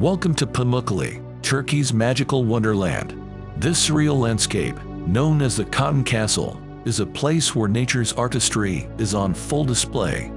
Welcome to Pamukkale, Turkey's magical wonderland. This surreal landscape, known as the Cotton Castle, is a place where nature's artistry is on full display.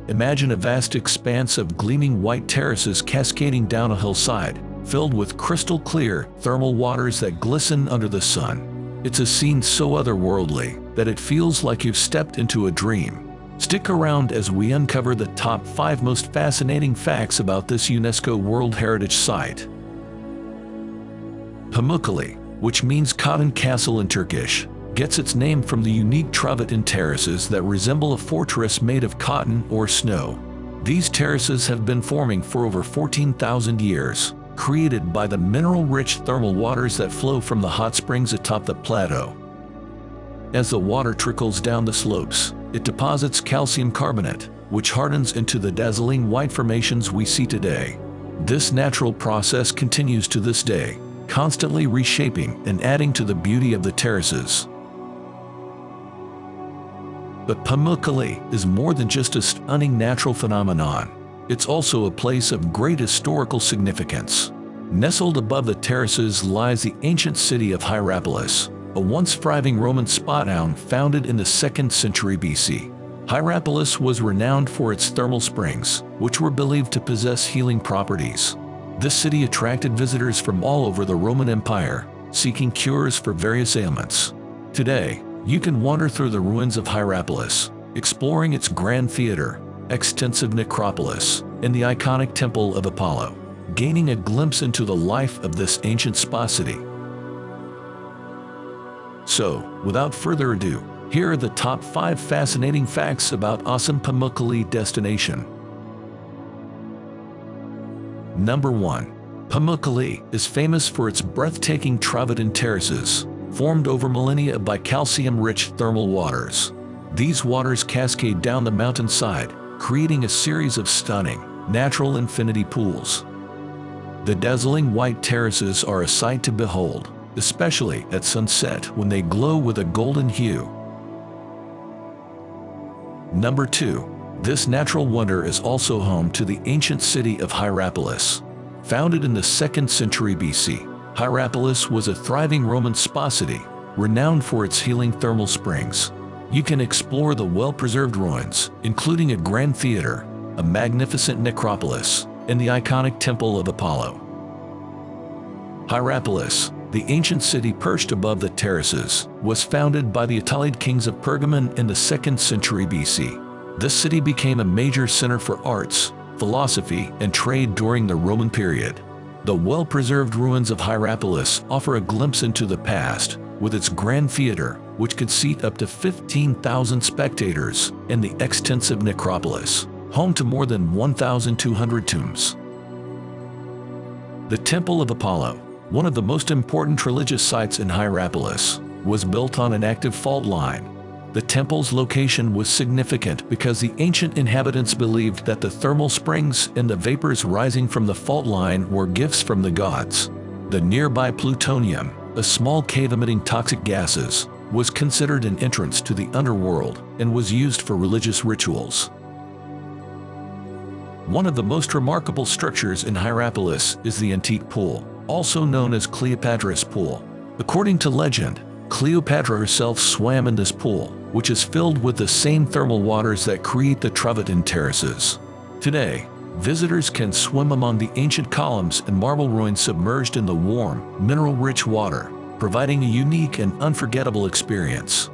Imagine a vast expanse of gleaming white terraces cascading down a hillside, filled with crystal clear, thermal waters that glisten under the sun. It's a scene so otherworldly that it feels like you've stepped into a dream. Stick around as we uncover the top 5 most fascinating facts about this UNESCO World Heritage Site. Pamukkale, which means Cotton Castle in Turkish, gets its name from the unique travertine terraces that resemble a fortress made of cotton or snow. These terraces have been forming for over 14,000 years, created by the mineral-rich thermal waters that flow from the hot springs atop the plateau. As the water trickles down the slopes, it deposits calcium carbonate, which hardens into the dazzling white formations we see today. This natural process continues to this day, constantly reshaping and adding to the beauty of the terraces. But Pamukkale is more than just a stunning natural phenomenon. It's also a place of great historical significance. Nestled above the terraces lies the ancient city of Hierapolis, a once thriving Roman spa town founded in the 2nd century BC. Hierapolis was renowned for its thermal springs, which were believed to possess healing properties. This city attracted visitors from all over the Roman Empire, seeking cures for various ailments. Today, you can wander through the ruins of Hierapolis, exploring its grand theater, extensive necropolis, and the iconic Temple of Apollo, gaining a glimpse into the life of this ancient spa city. So, without further ado, here are the top 5 fascinating facts about awesome Pamukkale destination. Number 1. Pamukkale is famous for its breathtaking travertine terraces, formed over millennia by calcium-rich thermal waters. These waters cascade down the mountainside, creating a series of stunning, natural infinity pools. The dazzling white terraces are a sight to behold, especially at sunset when they glow with a golden hue. Number 2. This natural wonder is also home to the ancient city of Hierapolis. Founded in the 2nd century BC, Hierapolis was a thriving Roman spa city, renowned for its healing thermal springs. You can explore the well-preserved ruins, including a grand theater, a magnificent necropolis, and the iconic Temple of Apollo. Hierapolis, the ancient city perched above the terraces, was founded by the Antalya kings of Pergamon in the 2nd century BC. This city became a major center for arts, philosophy, and trade during the Roman period. The well-preserved ruins of Hierapolis offer a glimpse into the past, with its grand theater, which could seat up to 15,000 spectators, and the extensive necropolis, home to more than 1,200 tombs. The Temple of Apollo, one of the most important religious sites in Hierapolis, was built on an active fault line. The temple's location was significant because the ancient inhabitants believed that the thermal springs and the vapors rising from the fault line were gifts from the gods. The nearby plutonium, a small cave emitting toxic gases, was considered an entrance to the underworld and was used for religious rituals. One of the most remarkable structures in Hierapolis is the antique pool, also known as Cleopatra's Pool. According to legend, Cleopatra herself swam in this pool, which is filled with the same thermal waters that create the travertine terraces. Today, visitors can swim among the ancient columns and marble ruins submerged in the warm, mineral-rich water, providing a unique and unforgettable experience.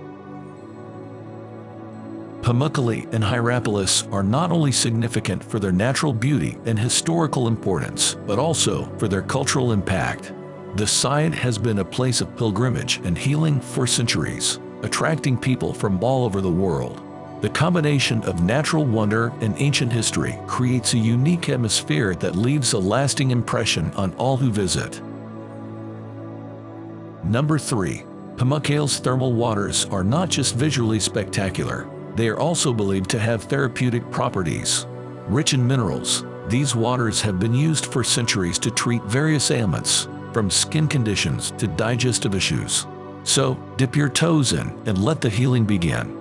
Pamukkale and Hierapolis are not only significant for their natural beauty and historical importance, but also for their cultural impact. The site has been a place of pilgrimage and healing for centuries, attracting people from all over the world. The combination of natural wonder and ancient history creates a unique atmosphere that leaves a lasting impression on all who visit. Number 3. Pamukkale's thermal waters are not just visually spectacular, they are also believed to have therapeutic properties. Rich in minerals, these waters have been used for centuries to treat various ailments, from skin conditions to digestive issues. So, dip your toes in and let the healing begin.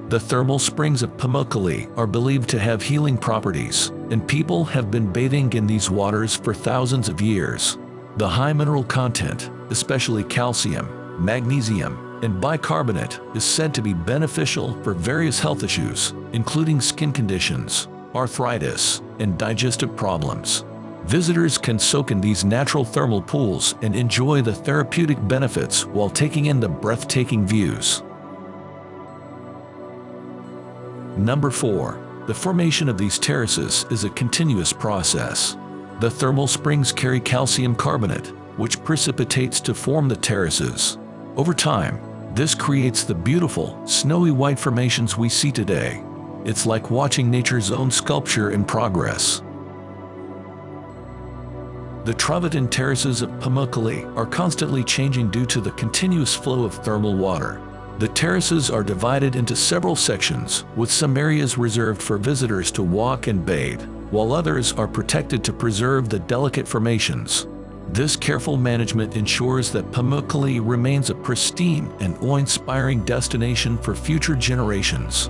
The thermal springs of Pamukkale are believed to have healing properties, and people have been bathing in these waters for thousands of years. The high mineral content, especially calcium, magnesium, and bicarbonate, is said to be beneficial for various health issues, including skin conditions, arthritis, and digestive problems. Visitors can soak in these natural thermal pools and enjoy the therapeutic benefits while taking in the breathtaking views. Number 4. The formation of these terraces is a continuous process. The thermal springs carry calcium carbonate, which precipitates to form the terraces. Over time, this creates the beautiful, snowy white formations we see today. It's like watching nature's own sculpture in progress. The travertine terraces of Pamukkale are constantly changing due to the continuous flow of thermal water. The terraces are divided into several sections, with some areas reserved for visitors to walk and bathe, while others are protected to preserve the delicate formations. This careful management ensures that Pamukkale remains a pristine and awe-inspiring destination for future generations.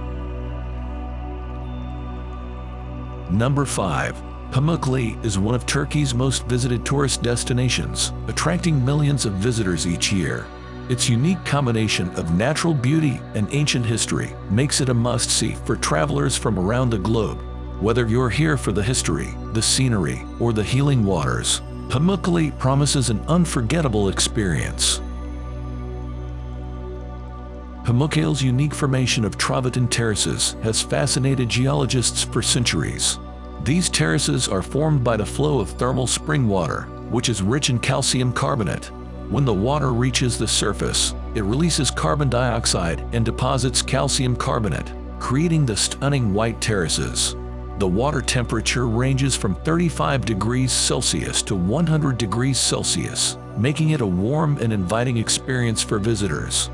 Number 5. Pamukkale is one of Turkey's most visited tourist destinations, attracting millions of visitors each year. Its unique combination of natural beauty and ancient history makes it a must-see for travelers from around the globe. Whether you're here for the history, the scenery, or the healing waters, Pamukkale promises an unforgettable experience. Pamukkale's unique formation of travertine terraces has fascinated geologists for centuries. These terraces are formed by the flow of thermal spring water, which is rich in calcium carbonate. When the water reaches the surface, it releases carbon dioxide and deposits calcium carbonate, creating the stunning white terraces. The water temperature ranges from 35 degrees Celsius to 100 degrees Celsius, making it a warm and inviting experience for visitors.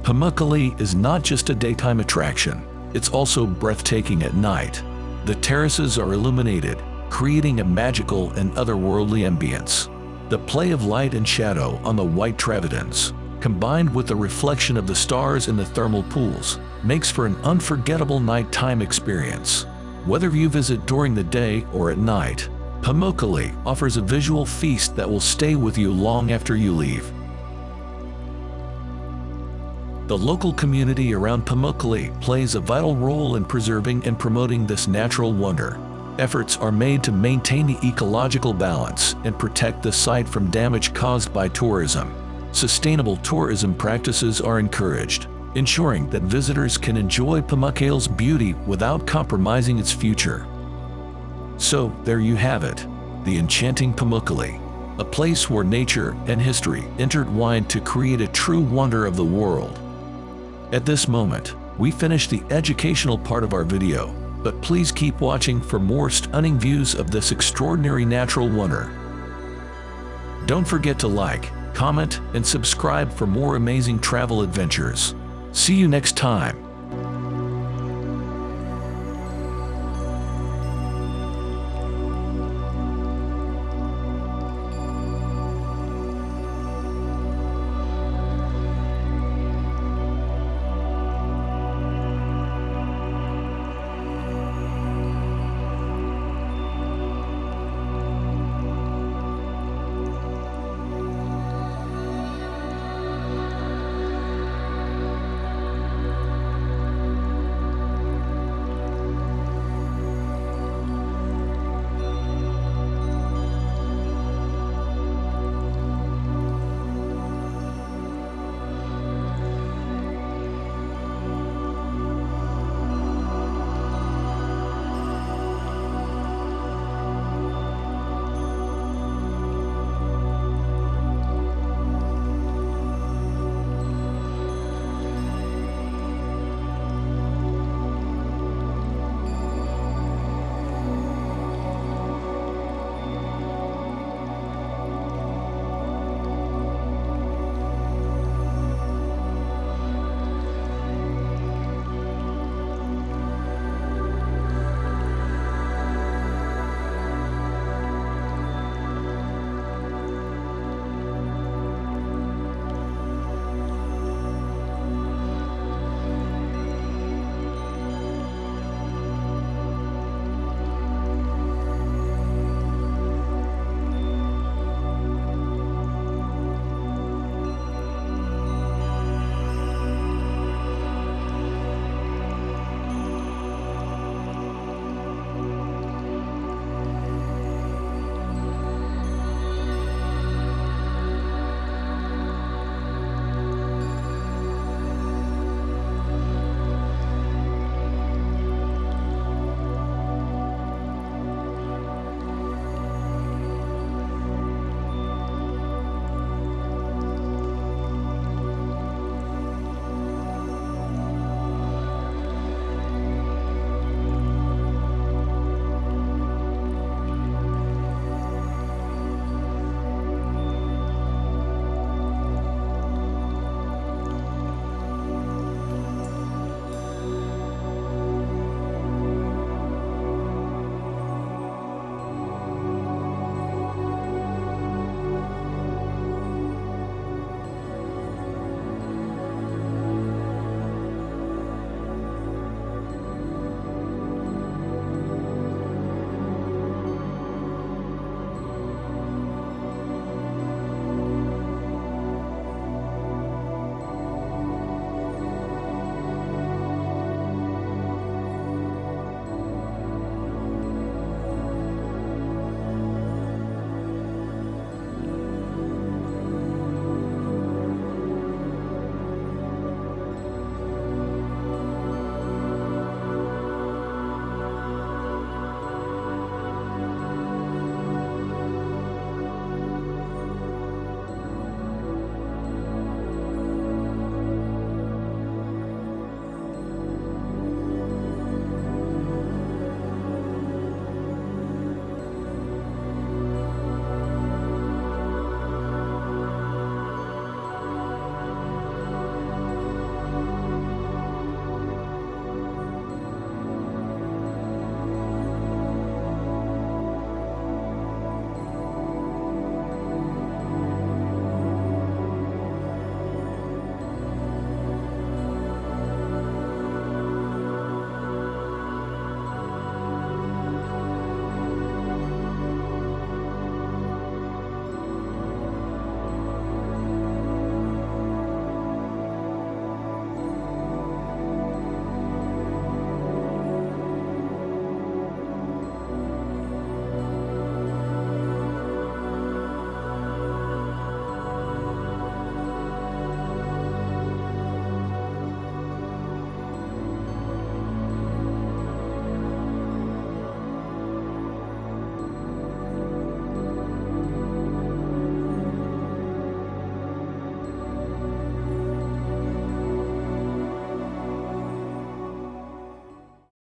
Pamukkale is not just a daytime attraction, it's also breathtaking at night. The terraces are illuminated, creating a magical and otherworldly ambience. The play of light and shadow on the white travertines, combined with the reflection of the stars in the thermal pools, makes for an unforgettable nighttime experience. Whether you visit during the day or at night, Pamukkale offers a visual feast that will stay with you long after you leave. The local community around Pamukkale plays a vital role in preserving and promoting this natural wonder. Efforts are made to maintain the ecological balance and protect the site from damage caused by tourism. Sustainable tourism practices are encouraged, ensuring that visitors can enjoy Pamukkale's beauty without compromising its future. So, there you have it, the enchanting Pamukkale, a place where nature and history intertwine to create a true wonder of the world. At this moment, we finish the educational part of our video, but please keep watching for more stunning views of this extraordinary natural wonder. Don't forget to like, comment, and subscribe for more amazing travel adventures. See you next time.